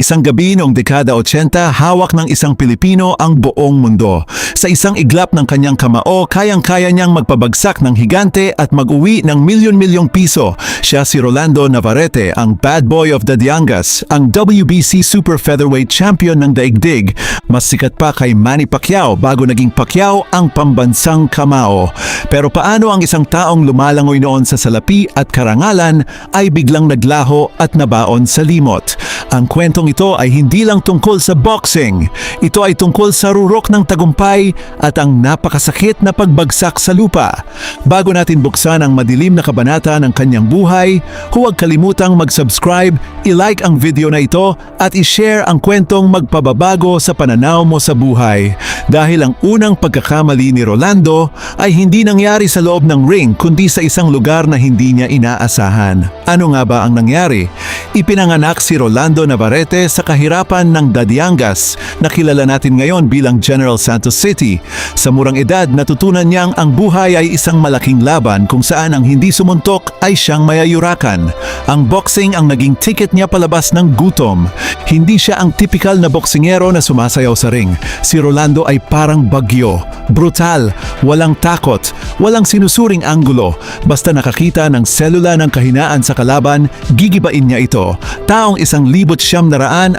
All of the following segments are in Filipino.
Isang gabi noong dekada 80, hawak ng isang Pilipino ang buong mundo. Sa isang iglap ng kanyang kamao, kayang-kaya niyang magpabagsak ng higante at mag-uwi ng milyon-milyong piso. Siya si Rolando Navarrete, ang bad boy of the Diangas, ang WBC Super Featherweight Champion ng daigdig. Mas sikat pa kay Manny Pacquiao bago naging Pacquiao ang pambansang kamao. Pero paano ang isang taong lumalangoy noon sa salapi at karangalan ay biglang naglaho at nabaon sa limot? Ang kwentong ito ay hindi lang tungkol sa boxing. Ito ay tungkol sa rurok ng tagumpay at ang napakasakit na pagbagsak sa lupa. Bago natin buksan ang madilim na kabanata ng kanyang buhay, huwag kalimutang mag-subscribe, i-like ang video na ito at i-share ang kwentong magpababago sa pananaw mo sa buhay. Dahil ang unang pagkakamali ni Rolando ay hindi nangyari sa loob ng ring kundi sa isang lugar na hindi niya inaasahan. Ano nga ba ang nangyari? Ipinanganak si Rolando Navarrete sa kahirapan ng Dadiangas na kilala natin ngayon bilang General Santos City. Sa murang edad, natutunan niyang ang buhay ay isang malaking laban kung saan ang hindi sumuntok ay siyang mayayurakan. Ang boxing ang naging ticket niya palabas ng gutom. Hindi siya ang tipikal na boksingero na sumasayaw sa ring. Si Rolando ay parang bagyo, brutal, walang takot, walang sinusuring anggulo. Basta nakakita ng selula ng kahinaan sa kalaban, gigibain niya ito. Taong 1,981,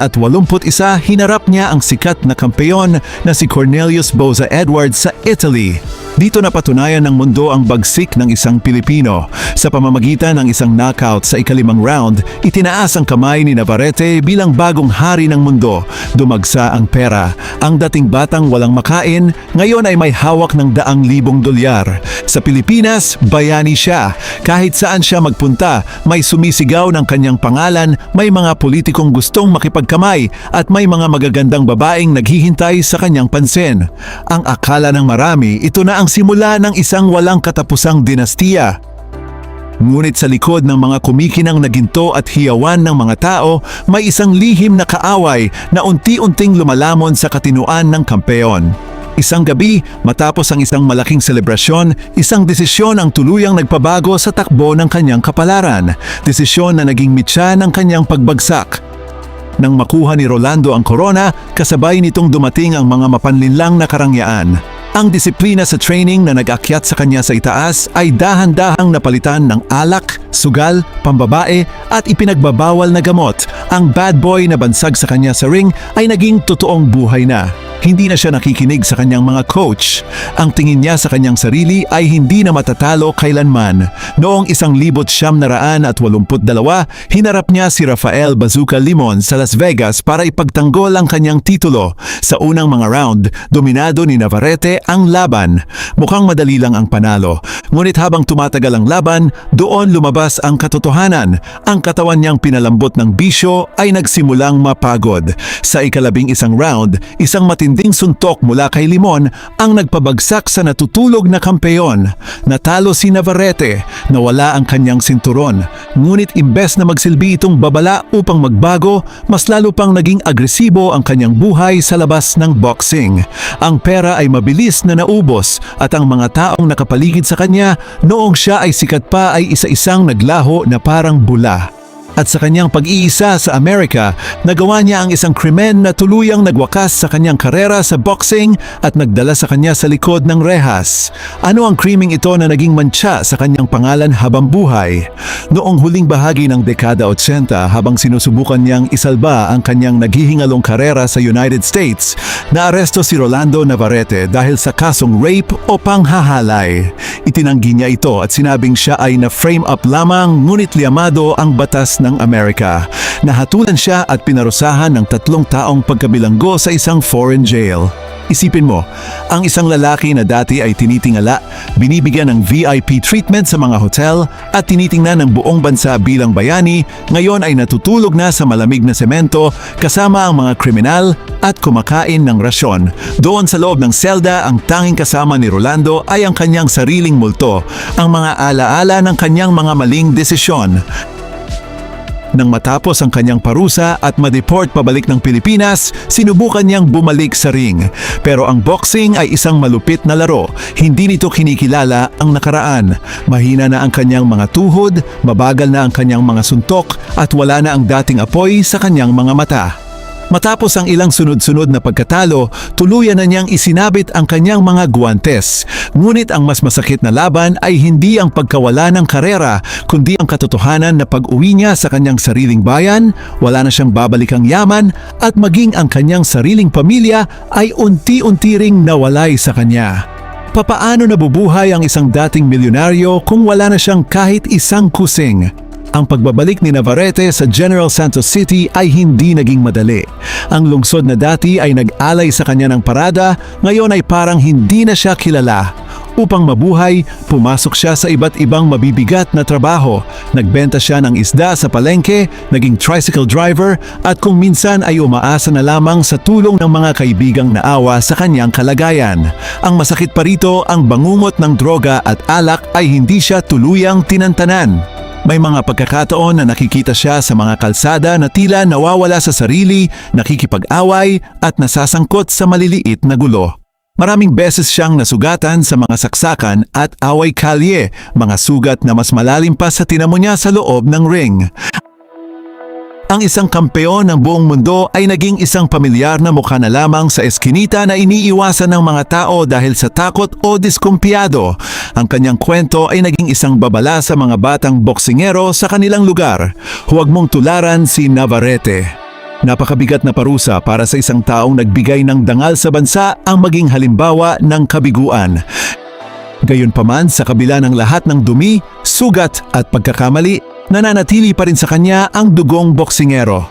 hinarap niya ang sikat na kampeon na si Cornelius Boza Edwards sa Italy. Dito napatunayan ng mundo ang bagsik ng isang Pilipino. Sa pamamagitan ng isang knockout sa ika-5 round, itinaas ang kamay ni Navarrete bilang bagong hari ng mundo. Dumagsa ang pera. Ang dating batang walang makain, ngayon ay may hawak ng $100,000. Sa Pilipinas, bayani siya. Kahit saan siya magpunta, may sumisigaw ng kanyang pangalan, may mga politikong gustong makipagkamay at may mga magagandang babaeng naghihintay sa kanyang pansin. Ang akala ng marami, ito na ang simula ng isang walang katapusang dinastiya. Ngunit sa likod ng mga kumikinang na ginto at hiyawan ng mga tao, may isang lihim na kaaway na unti-unting lumalamon sa katinuan ng kampeon. Isang gabi, matapos ang isang malaking selebrasyon, isang desisyon ang tuluyang nagpabago sa takbo ng kanyang kapalaran. Desisyon na naging mitya ng kanyang pagbagsak. Nang makuha ni Rolando ang korona, kasabay nitong dumating ang mga mapanlinlang na karangyaan. Ang disiplina sa training na nag-akyat sa kanya sa itaas ay dahan-dahang napalitan ng alak, sugal, pambabae at ipinagbabawal na gamot. Ang bad boy na bansag sa kanya sa ring ay naging totoong buhay na. Hindi na siya nakikinig sa kanyang mga coach. Ang tingin niya sa kanyang sarili ay hindi na matatalo kailanman. Noong 1982, hinarap niya si Rafael Bazooka Limon sa Las Vegas para ipagtanggol ang kanyang titulo. Sa unang mga round, dominado ni Navarrete ang laban. Mukhang madali lang ang panalo. Ngunit habang tumatagal ang laban, doon lumabas ang katotohanan. Ang katawan niyang pinalambot ng bisyo ay nagsimulang mapagod. Sa ika-11 round, isang matinding suntok mula kay Limon ang nagpabagsak sa natutulog na kampeon. Natalo si Navarrete, nawala ang kanyang sinturon. Ngunit imbes na magsilbi itong babala upang magbago, mas lalo pang naging agresibo ang kanyang buhay sa labas ng boxing. Ang pera ay mabilis na naubos at ang mga taong nakapaligid sa kanya noong siya ay sikat pa ay isa-isang naglaho na parang bula. At sa kanyang pag-iisa sa Amerika, nagawa niya ang isang krimen na tuluyang nagwakas sa kanyang karera sa boxing at nagdala sa kanya sa likod ng rehas. Ano ang krimeng ito na naging mantsa sa kanyang pangalan habang buhay? Noong huling bahagi ng dekada 80, habang sinusubukan niyang isalba ang kanyang naghihingalong karera sa United States, naaresto si Rolando Navarrete dahil sa kasong rape o panghahalay. Itinanggi niya ito at sinabing siya ay na-frame up lamang, ngunit liamado ang batas ng Amerika. Nahatulan siya at pinarusahan ng 3 taong pagkabilanggo sa isang foreign jail. Isipin mo, ang isang lalaki na dati ay tinitingala, binibigyan ng VIP treatment sa mga hotel at tinitingnan ng buong bansa bilang bayani, ngayon ay natutulog na sa malamig na semento kasama ang mga kriminal at kumakain ng rasyon. Doon sa loob ng selda, ang tanging kasama ni Rolando ay ang kanyang sariling multo, ang mga alaala ng kanyang mga maling desisyon. Nang matapos ang kanyang parusa at ma-deport pabalik ng Pilipinas, sinubukan niyang bumalik sa ring. Pero ang boxing ay isang malupit na laro. Hindi nito kinikilala ang nakaraan. Mahina na ang kanyang mga tuhod, mabagal na ang kanyang mga suntok, at wala na ang dating apoy sa kanyang mga mata. Matapos ang ilang sunod-sunod na pagkatalo, tuluyan na niyang isinabit ang kanyang mga guwantes. Ngunit ang mas masakit na laban ay hindi ang pagkawala ng karera, kundi ang katotohanan na pag-uwi niya sa kanyang sariling bayan, wala na siyang babalikang yaman, at maging ang kanyang sariling pamilya ay unti-unti ring nawalay sa kanya. Papaano nabubuhay ang isang dating milyonaryo kung wala na siyang kahit isang kusing? Ang pagbabalik ni Navarrete sa General Santos City ay hindi naging madali. Ang lungsod na dati ay nag-alay sa kanya ng parada, ngayon ay parang hindi na siya kilala. Upang mabuhay, pumasok siya sa iba't ibang mabibigat na trabaho. Nagbenta siya ng isda sa palengke, naging tricycle driver, at kung minsan ay umaasa na lamang sa tulong ng mga kaibigang naawa sa kanyang kalagayan. Ang masakit pa rito, ang bangungot ng droga at alak ay hindi siya tuluyang tinantanan. May mga pagkakataon na nakikita siya sa mga kalsada na tila nawawala sa sarili, nakikipag-away at nasasangkot sa maliliit na gulo. Maraming beses siyang nasugatan sa mga saksakan at away kalye, mga sugat na mas malalim pa sa tinamo niya sa loob ng ring. Ang isang kampeon ng buong mundo ay naging isang pamilyar na mukha na lamang sa eskinita na iniiwasan ng mga tao dahil sa takot o diskumpiyado. Ang kanyang kwento ay naging isang babala sa mga batang boksingero sa kanilang lugar. Huwag mong tularan si Navarrete. Napakabigat na parusa para sa isang taong nagbigay ng dangal sa bansa ang maging halimbawa ng kabiguan. Gayunpaman, sa kabila ng lahat ng dumi, sugat at pagkakamali, nananatili pa rin sa kanya ang dugong boksingero.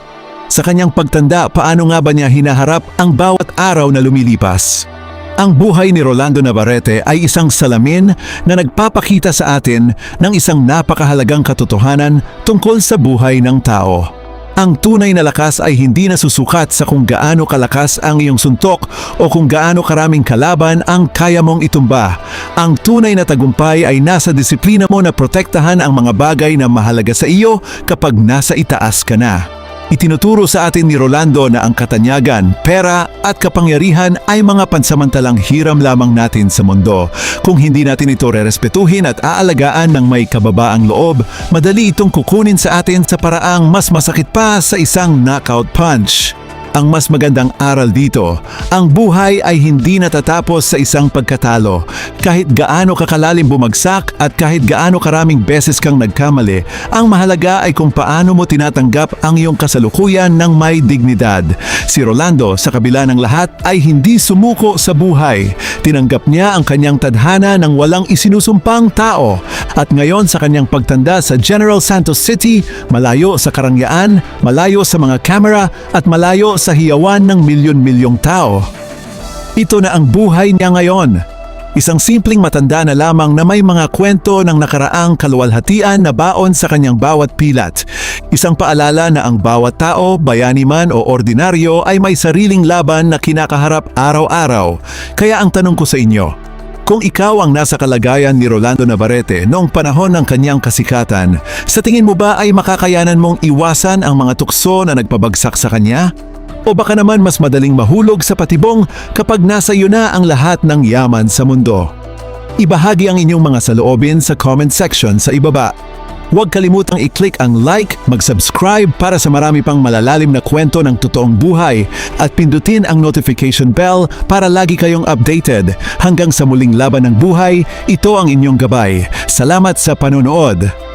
Sa kanyang pagtanda, paano nga ba niya hinaharap ang bawat araw na lumilipas? Ang buhay ni Rolando Navarrete ay isang salamin na nagpapakita sa atin ng isang napakahalagang katotohanan tungkol sa buhay ng tao. Ang tunay na lakas ay hindi nasusukat sa kung gaano kalakas ang iyong suntok o kung gaano karaming kalaban ang kaya mong itumba. Ang tunay na tagumpay ay nasa disiplina mo na protektahan ang mga bagay na mahalaga sa iyo kapag nasa itaas ka na. Itinuturo sa atin ni Rolando na ang katanyagan, pera at kapangyarihan ay mga pansamantalang hiram lamang natin sa mundo. Kung hindi natin ito rerespetuhin at aalagaan ng may kababaang loob, madali itong kukunin sa atin sa paraang mas masakit pa sa isang knockout punch. Ang mas magandang aral dito, ang buhay ay hindi natatapos sa isang pagkatalo. Kahit gaano kakalalim bumagsak at kahit gaano karaming beses kang nagkamali, ang mahalaga ay kung paano mo tinatanggap ang iyong kasalukuyan ng may dignidad. Si Rolando, sa kabila ng lahat, ay hindi sumuko sa buhay. Tinanggap niya ang kanyang tadhana ng walang isinusumpang tao. At ngayon sa kanyang pagtanda sa General Santos City, malayo sa karangyaan, malayo sa mga kamera at malayo sa hiyawan ng milyon-milyong tao. Ito na ang buhay niya ngayon. Isang simpleng matanda na lamang na may mga kwento ng nakaraang kaluwalhatian na baon sa kanyang bawat pilat. Isang paalala na ang bawat tao, bayani man o ordinaryo, ay may sariling laban na kinakaharap araw-araw. Kaya ang tanong ko sa inyo, kung ikaw ang nasa kalagayan ni Rolando Navarrete noong panahon ng kanyang kasikatan, sa tingin mo ba ay makakayanan mong iwasan ang mga tukso na nagpabagsak sa kanya? O baka naman mas madaling mahulog sa patibong kapag nasa iyo na ang lahat ng yaman sa mundo? Ibahagi ang inyong mga saloobin sa comment section sa ibaba. Huwag kalimutang i-click ang like, mag-subscribe para sa marami pang malalalim na kwento ng totoong buhay at pindutin ang notification bell para lagi kayong updated. Hanggang sa muling laban ng buhay, ito ang inyong gabay. Salamat sa panonood!